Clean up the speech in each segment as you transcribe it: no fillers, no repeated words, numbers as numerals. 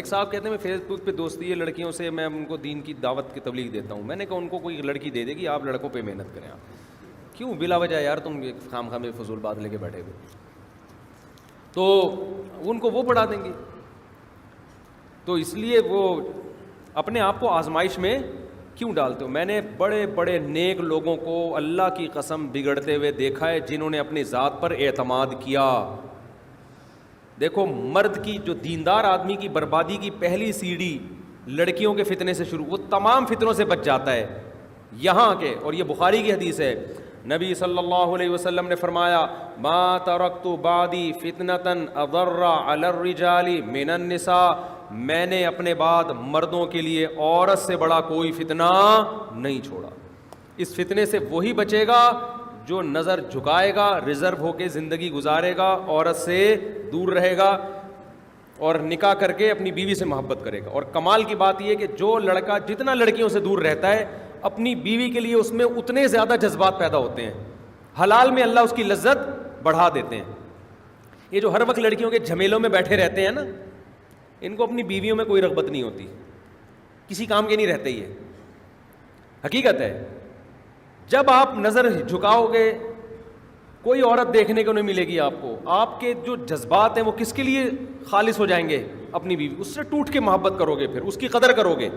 صاحب کہتے ہیں میں فیس بک پہ دوستی ہے لڑکیوں سے، میں ان کو دین کی دعوت کی تبلیغ دیتا ہوں. میں نے کہا ان کو کوئی لڑکی دے دے گی، آپ لڑکوں پہ محنت کریں. آپ کیوں بلا وجہ یار تم خام خام فضول بات لے کے بیٹھے ہوئے؟ تو ان کو وہ پڑھا دیں گے. تو اس لیے وہ اپنے آپ کو آزمائش میں کیوں ڈالتے ہو؟ میں نے بڑے بڑے نیک لوگوں کو اللہ کی قسم بگڑتے ہوئے دیکھا ہے جنہوں نے اپنی ذات پر اعتماد کیا. دیکھو مرد کی جو دیندار آدمی کی بربادی کی پہلی سیڑھی لڑکیوں کے فتنے سے شروع، وہ تمام فتنوں سے بچ جاتا ہے یہاں کے. اور یہ بخاری کی حدیث ہے، نبی صلی اللہ علیہ وسلم نے فرمایا ما ترکت بعدی فتنةً اضر علی الرجال من النساء، میں نے اپنے بعد مردوں کے لیے عورت سے بڑا کوئی فتنہ نہیں چھوڑا. اس فتنے سے وہی بچے گا جو نظر جھکائے گا، ریزرو ہو کے زندگی گزارے گا، عورت سے دور رہے گا اور نکاح کر کے اپنی بیوی سے محبت کرے گا. اور کمال کی بات یہ کہ جو لڑکا جتنا لڑکیوں سے دور رہتا ہے اپنی بیوی کے لیے اس میں اتنے زیادہ جذبات پیدا ہوتے ہیں، حلال میں اللہ اس کی لذت بڑھا دیتے ہیں. یہ جو ہر وقت لڑکیوں کے جھمیلوں میں بیٹھے رہتے ہیں نا، ان کو اپنی بیویوں میں کوئی رغبت نہیں ہوتی، کسی کام کے نہیں رہتے. یہ حقیقت ہے. جب آپ نظر جھکاؤ گے کوئی عورت دیکھنے کو نہیں ملے گی آپ کو. آپ کے جو جذبات ہیں وہ کس کے لیے خالص ہو جائیں گے؟ اپنی بیوی. اس سے ٹوٹ کے محبت کرو گے، پھر اس کی قدر کرو گے.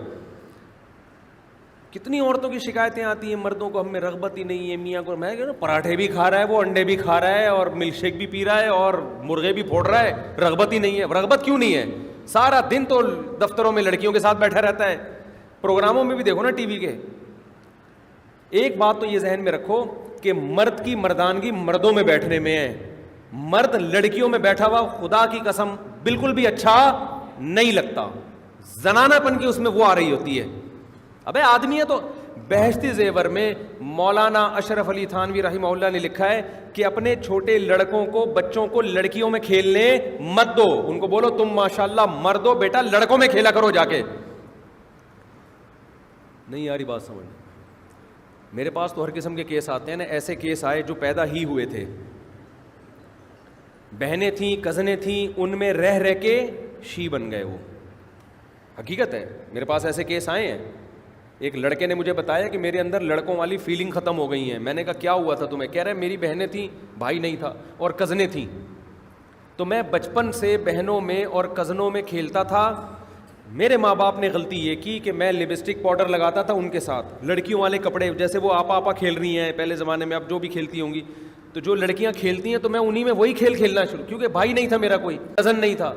کتنی عورتوں کی شکایتیں آتی ہیں مردوں کو ہم میں رغبت ہی نہیں ہے، میاں کو میں کہوں پراٹھے بھی کھا رہا ہے، وہ انڈے بھی کھا رہا ہے اور ملک شیک بھی پی رہا ہے اور مرغے بھی پھوڑ رہا ہے، رغبت ہی نہیں ہے. رغبت کیوں نہیں ہے؟ سارا دن تو دفتروں میں لڑکیوں کے ساتھ بیٹھا رہتا ہے، پروگراموں میں بھی دیکھو نا ٹی وی کے. ایک بات تو یہ ذہن میں رکھو کہ مرد کی مردانگی مردوں میں بیٹھنے میں ہے. مرد لڑکیوں میں بیٹھا ہوا خدا کی قسم بالکل بھی اچھا نہیں لگتا. زنانہ پن کی اس میں وہ آ رہی ہوتی ہے. ابے آدمی ہے تو بہشتی زیور میں مولانا اشرف علی تھانوی رحمہ اللہ نے لکھا ہے کہ اپنے چھوٹے لڑکوں کو، بچوں کو لڑکیوں میں کھیلنے مت دو. ان کو بولو تم ماشاءاللہ مرد ہو بیٹا، لڑکوں میں کھیلا کرو جا کے. نہیں یاری بات سمجھ. میرے پاس تو ہر قسم کے کیس آتے ہیں نا. ایسے کیس آئے جو پیدا ہی ہوئے تھے، بہنیں تھیں، کزنیں تھیں، ان میں رہ رہ کے شی بن گئے. وہ حقیقت ہے، میرے پاس ایسے کیس آئے ہیں. ایک لڑکے نے مجھے بتایا کہ میرے اندر لڑکوں والی فیلنگ ختم ہو گئی ہیں. میں نے کہا کیا ہوا تھا تمہیں؟ کہہ رہے میری بہنیں تھیں، بھائی نہیں تھا، اور کزنیں تھیں، تو میں بچپن سے بہنوں میں اور کزنوں میں کھیلتا تھا. میرے ماں باپ نے غلطی یہ کی کہ میں لپسٹک پاؤڈر لگاتا تھا ان کے ساتھ، لڑکیوں والے کپڑے، جیسے وہ آپا کھیل رہی ہیں پہلے زمانے میں، اب جو بھی کھیلتی ہوں گی، تو جو لڑکیاں کھیلتی ہیں تو میں انہی میں وہی کھیل کھیلنا شروع، کیونکہ بھائی نہیں تھا میرا، کوئی کزن نہیں تھا.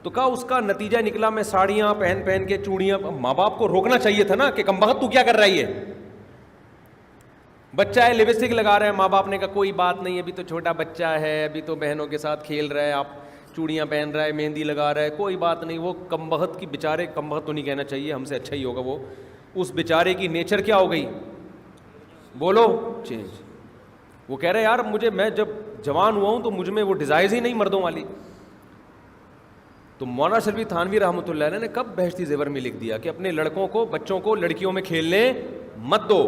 تو کہا اس کا نتیجہ نکلا میں ساڑیاں پہن کے، چوڑیاں. ماں باپ کو روکنا چاہیے تھا نا کہ کم بخت تو کیا کر رہا ہے، یہ بچہ ہے لپسٹک لگا رہا ہے. ماں باپ نے کہا کوئی بات نہیں، ابھی تو چھوٹا بچہ ہے، ابھی تو بہنوں کے ساتھ کھیل رہا ہے، آپ چوڑیاں پہن رہا ہے، مہندی لگا رہا ہے، کوئی بات نہیں. وہ کم بخت کی بیچارے، کم بخت تو نہیں کہنا چاہیے، ہم سے اچھا ہی ہوگا. وہ اس بیچارے کی نیچر کیا ہو گئی؟ بولو چینج. وہ کہہ رہے یار مجھے، میں جب جوان ہوا ہوں تو مجھ میں وہ ڈیزائرز ہی نہیں مردوں والی. تو مولانا شرفی تھانوی رحمۃ اللہ علیہ نے کب بہشتی زیور میں لکھ دیا کہ اپنے لڑکوں کو، بچوں کو لڑکیوں میں کھیلنے مت دو،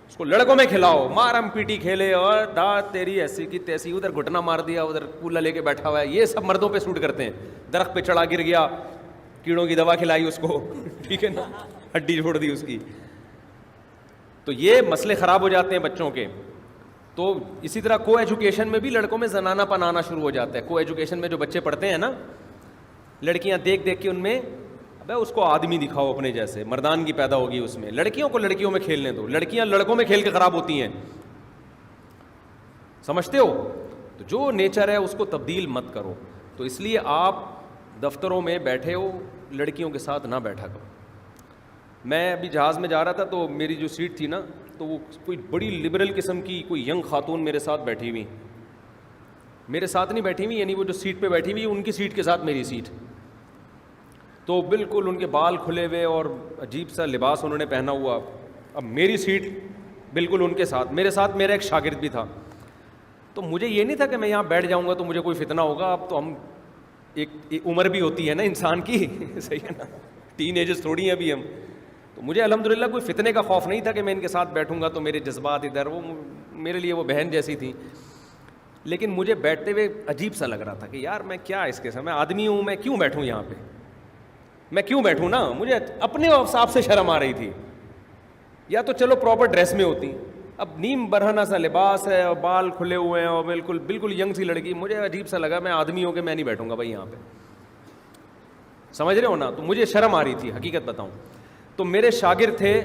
اس کو لڑکوں میں کھلاؤ. مارم پیٹی کھیلے اور دانت تیری ایسی کی تیسی، ادھر گھٹنا مار دیا، ادھر کولا لے کے بیٹھا ہوا ہے، یہ سب مردوں پہ سوٹ کرتے ہیں. درخت پہ چڑھا گر گیا، کیڑوں کی دوا کھلائی اس کو، ٹھیک ہے نا، ہڈی چھوڑ دی اس کی. تو یہ مسئلے خراب ہو جاتے ہیں بچوں کے. تو اسی طرح کو ایجوکیشن میں بھی لڑکوں میں زنانہ پن آنا شروع ہو جاتا ہے. کو ایجوکیشن میں جو بچے پڑھتے ہیں نا، لڑکیاں دیکھ دیکھ کے ان میں، ابے اس کو آدمی دکھاؤ اپنے جیسے، مردانگی پیدا ہوگی اس میں. لڑکیوں کو لڑکیوں میں کھیلنے دو، لڑکیاں لڑکوں میں کھیل کے خراب ہوتی ہیں، سمجھتے ہو؟ تو جو نیچر ہے اس کو تبدیل مت کرو. تو اس لیے آپ دفتروں میں بیٹھے ہو، لڑکیوں کے ساتھ نہ بیٹھا کرو. میں ابھی جہاز میں جا رہا تھا تو میری جو سیٹ تھی نا، تو وہ کوئی بڑی لبرل قسم کی کوئی ینگ خاتون میرے ساتھ بیٹھی ہوئی، میرے ساتھ نہیں بیٹھی ہوئی، یعنی وہ جو سیٹ پہ بیٹھی ہوئی ان کی سیٹ کے ساتھ میری سیٹ. تو بالکل ان کے بال کھلے ہوئے اور عجیب سا لباس انہوں نے پہنا ہوا. اب میری سیٹ بالکل ان کے ساتھ، میرے ساتھ میرا ایک شاگرد بھی تھا. تو مجھے یہ نہیں تھا کہ میں یہاں بیٹھ جاؤں گا تو مجھے کوئی فتنہ ہوگا. اب تو ہم ایک عمر بھی ہوتی ہے نا انسان کی، صحیح ہے نا، ٹین ایجز تھوڑی ہیں ابھی ہم. تو مجھے الحمدللہ کوئی فتنے کا خوف نہیں تھا کہ میں ان کے ساتھ بیٹھوں گا تو میرے جذبات ادھر. وہ میرے لیے وہ بہن جیسی تھی. لیکن مجھے بیٹھتے ہوئے عجیب سا لگ رہا تھا کہ یار میں کیا اس کے ساتھ، میں آدمی ہوں، میں کیوں بیٹھوں یہاں پہ. میں کیوں بیٹھوں نا, مجھے اپنے حساب سے شرم آ رہی تھی. یا تو چلو پراپر ڈریس میں ہوتی, اب نیم برہنہ سا لباس ہے اور بال کھلے ہوئے ہیں اور بالکل بالکل ینگ سی لڑکی, مجھے عجیب سا لگا, میں آدمی ہو کے میں نہیں بیٹھوں گا بھائی یہاں پہ, سمجھ رہے ہو نا. تو مجھے شرم آ رہی تھی, حقیقت بتاؤں. تو میرے شاگرد تھے,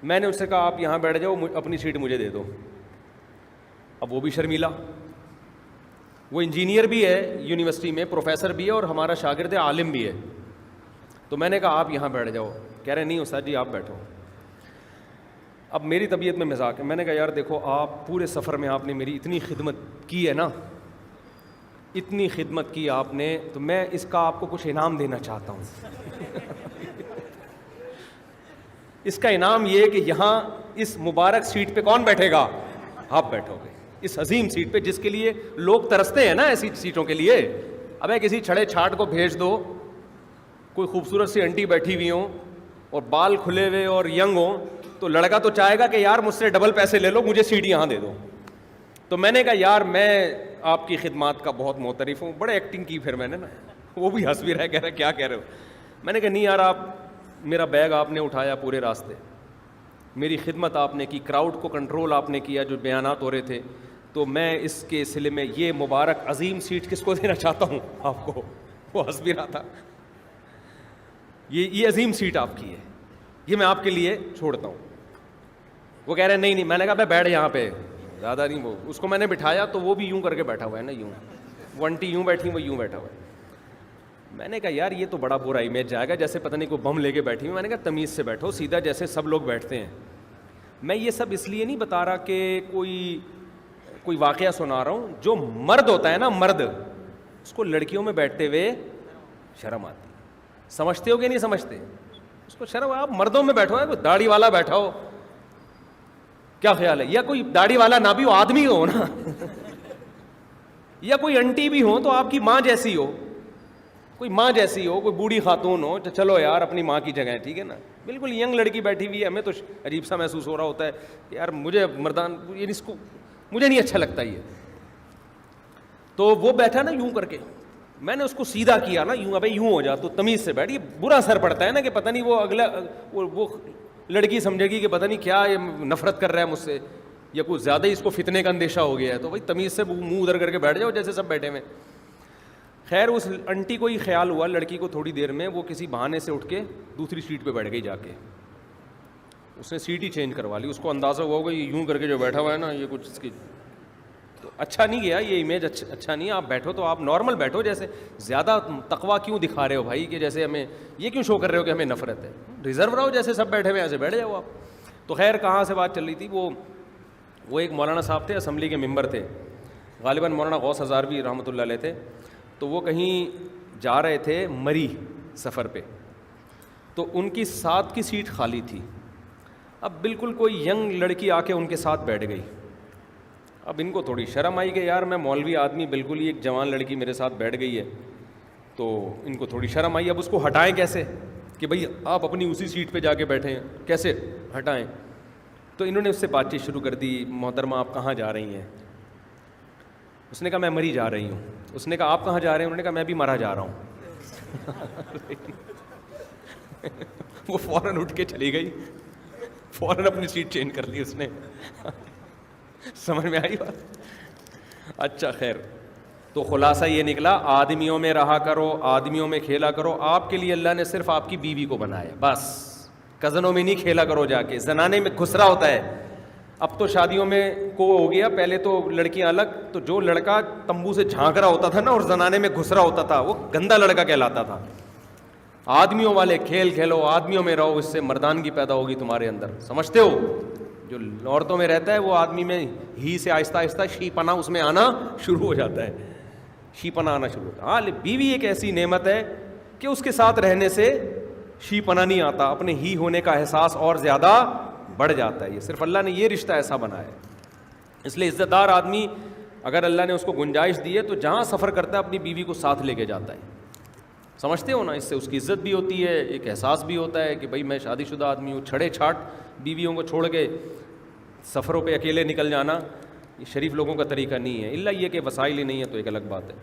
میں نے اس سے کہا آپ یہاں بیٹھ جاؤ, اپنی سیٹ مجھے دے دو. اب وہ بھی شرمیلا, وہ انجینئر بھی ہے یونیورسٹی میں, پروفیسر بھی ہے, اور ہمارا شاگرد ہے, عالم بھی ہے. تو میں نے کہا آپ یہاں بیٹھ جاؤ. کہہ رہے نہیں استاد جی آپ بیٹھو. اب میری طبیعت میں مذاق ہے, میں نے کہا یار دیکھو آپ پورے سفر میں آپ نے میری اتنی خدمت کی ہے نا, اتنی خدمت کی آپ نے, تو میں اس کا آپ کو کچھ انعام دینا چاہتا ہوں. اس کا انعام یہ کہ یہاں اس مبارک سیٹ پہ کون بیٹھے گا؟ آپ بیٹھو گے, اس عظیم سیٹ پہ جس کے لیے لوگ ترستے ہیں نا, ایسی سیٹوں کے لیے. ابے کسی چھڑے چھاٹ کو بھیج دو, کوئی خوبصورت سی انٹی بیٹھی ہوئی ہوں اور بال کھلے ہوئے اور ینگ ہوں, تو لڑکا تو چاہے گا کہ یار مجھ سے ڈبل پیسے لے لو, مجھے سیٹ یہاں دے دو. تو میں نے کہا یار میں آپ کی خدمات کا بہت معترف ہوں. بڑے ایکٹنگ کی پھر میں نے نا, وہ بھی ہنس بھی رہا, کہہ رہا کیا کہہ رہے ہو. میں نے کہا نہیں یار, آپ میرا بیگ آپ نے اٹھایا پورے راستے, میری خدمت آپ نے کی, کراؤڈ کو کنٹرول آپ نے کیا جو بیانات ہو رہے تھے, تو میں اس کے سلسلے میں یہ مبارک عظیم سیٹ کس کو دینا چاہتا ہوں آپ کو. وہ ہنس بھی رہا تھا. یہ عظیم سیٹ آپ کی ہے, یہ میں آپ کے لیے چھوڑتا ہوں. وہ کہہ رہے نہیں نہیں. میں نے کہا میں بیٹھ یہاں پہ, زیادہ نہیں. وہ اس کو میں نے بٹھایا تو وہ بھی یوں کر کے بیٹھا ہوا ہے نا, یوں. وہ انٹی یوں بیٹھی, وہ یوں بیٹھا ہوا ہے. میں نے کہا یار یہ تو بڑا برا امیج جائے گا, جیسے پتہ نہیں کوئی بم لے کے بیٹھی ہوں. میں نے کہا تمیز سے بیٹھو, سیدھا جیسے سب لوگ بیٹھتے ہیں. میں یہ سب اس لیے نہیں بتا رہا کہ کوئی واقعہ سنا رہا ہوں. جو مرد ہوتا ہے نا, مرد, اس کو لڑکیوں میں بیٹھتے ہوئے شرم آتی. سمجھتے ہو کہ نہیں سمجھتے؟ اس کو شرم. آپ مردوں میں بیٹھو, ہے کوئی داڑھی والا بیٹھا ہو, کیا خیال ہے؟ یا کوئی داڑھی والا نہ بھی ہو, آدمی ہو نا, یا کوئی انٹی بھی ہو تو آپ کی ماں جیسی ہو, کوئی ماں جیسی ہو, کوئی بوڑھی خاتون ہو, چلو یار اپنی ماں کی جگہ ہے, ٹھیک ہے نا. بالکل ینگ لڑکی بیٹھی ہوئی ہے, ہمیں تو عجیب سا محسوس ہو رہا ہوتا ہے کہ یار مجھے مردان, اس کو مجھے نہیں اچھا لگتا یہ. تو وہ بیٹھا نا یوں کر کے, میں نے اس کو سیدھا کیا نا یوں, ابے یوں ہو جا, تو تمیز سے بیٹھ. یہ برا اثر پڑتا ہے نا کہ پتہ نہیں وہ اگلا وہ لڑکی سمجھے گی کہ پتہ نہیں کیا یہ نفرت کر رہا ہے مجھ سے, یا کچھ زیادہ ہی اس کو فتنے کا اندیشہ ہو گیا ہے. تو بھائی تمیز سے منہ ادھر کر کے بیٹھ جاؤ جیسے سب بیٹھے ہوئے. خیر اس انٹی کو ہی خیال ہوا, لڑکی کو تھوڑی دیر میں وہ کسی بہانے سے اٹھ کے دوسری سیٹ پہ بیٹھ گئی جا کے. اس نے سیٹ ہی چینج کروا لی. اس کو اندازہ ہوا ہوگا یہ یوں کر کے جو بیٹھا ہوا ہے نا, یہ کچھ اس کی تو اچھا نہیں گیا, یہ امیج اچھا نہیں. آپ بیٹھو تو آپ نارمل بیٹھو, جیسے زیادہ تقویٰ کیوں دکھا رہے ہو بھائی, کہ جیسے ہمیں یہ کیوں شو کر رہے ہو کہ ہمیں نفرت ہے. ریزرو رہو, جیسے سب بیٹھے ہوئے ایسے بیٹھ جاؤ آپ. تو خیر کہاں سے بات چل رہی تھی, وہ ایک مولانا صاحب تھے, اسمبلی کے ممبر تھے, غالباً مولانا غوث ہزاروی رحمۃ اللہ علیہ تھے. تو وہ کہیں جا رہے تھے مری سفر پہ, تو ان کی ساتھ کی سیٹ خالی تھی. اب بالکل کوئی ینگ لڑکی آ کے ان کے ساتھ بیٹھ گئی. اب ان کو تھوڑی شرم آئی کہ یار میں مولوی آدمی, بالکل ہی ایک جوان لڑکی میرے ساتھ بیٹھ گئی ہے, تو ان کو تھوڑی شرم آئی. اب اس کو ہٹائیں کیسے کہ بھئی آپ اپنی اسی سیٹ پہ جا کے بیٹھے ہیں, کیسے ہٹائیں. تو انہوں نے اس سے بات چیت شروع کر دی, محترمہ آپ کہاں جا رہی ہیں؟ اس نے کہا میں مری جا رہی ہوں. اس نے کہا آپ کہاں جا رہے ہیں؟ انہوں نے کہا میں بھی مرا جا رہا ہوں. وہ فوراً اٹھ کے چلی گئی, فوراً اپنی سیٹ چینج کر لی اس نے. سمجھ میں آئی بات؟ اچھا خیر, تو خلاصہ یہ نکلا, آدمیوں میں رہا کرو, آدمیوں میں کھیلا کرو. آپ کے لیے اللہ نے صرف آپ کی بیوی کو بنایا, بس. کزنوں میں نہیں کھیلا کرو جا کے, زنانے میں گھسرا ہوتا ہے. اب تو شادیوں میں کو ہو گیا, پہلے تو لڑکیاں الگ, تو جو لڑکا تمبو سے جھانک رہا ہوتا تھا نا اور زنانے میں گھسرا ہوتا تھا, وہ گندا لڑکا کہلاتا تھا. آدمیوں والے کھیل کھیلو, آدمیوں میں رہو, اس سے مردانگی پیدا ہوگی تمہارے اندر. سمجھتے ہو؟ جو عورتوں میں رہتا ہے وہ آدمی میں ہی سے آہستہ آہستہ شی پنا اس میں آنا شروع ہو جاتا ہے, شی پنا آنا شروع ہوتا ہے. ہاں بیوی ایک ایسی نعمت ہے کہ اس کے ساتھ رہنے سے شی پنا نہیں آتا, اپنے ہی ہونے کا احساس اور زیادہ بڑھ جاتا ہے. یہ صرف اللہ نے یہ رشتہ ایسا بنایا ہے. اس لیے عزت دار آدمی اگر اللہ نے اس کو گنجائش دی ہے تو جہاں سفر کرتا ہے اپنی بیوی کو ساتھ لے کے جاتا ہے. سمجھتے ہو نا؟ اس سے اس کی عزت بھی ہوتی ہے, ایک احساس بھی ہوتا ہے کہ بھائی میں شادی شدہ آدمی ہوں. چھڑے چھاٹ بیویوں کو چھوڑ کے سفروں پہ اکیلے نکل جانا یہ شریف لوگوں کا طریقہ نہیں ہے, الا یہ کہ وسائل ہی نہیں ہے تو ایک الگ بات ہے.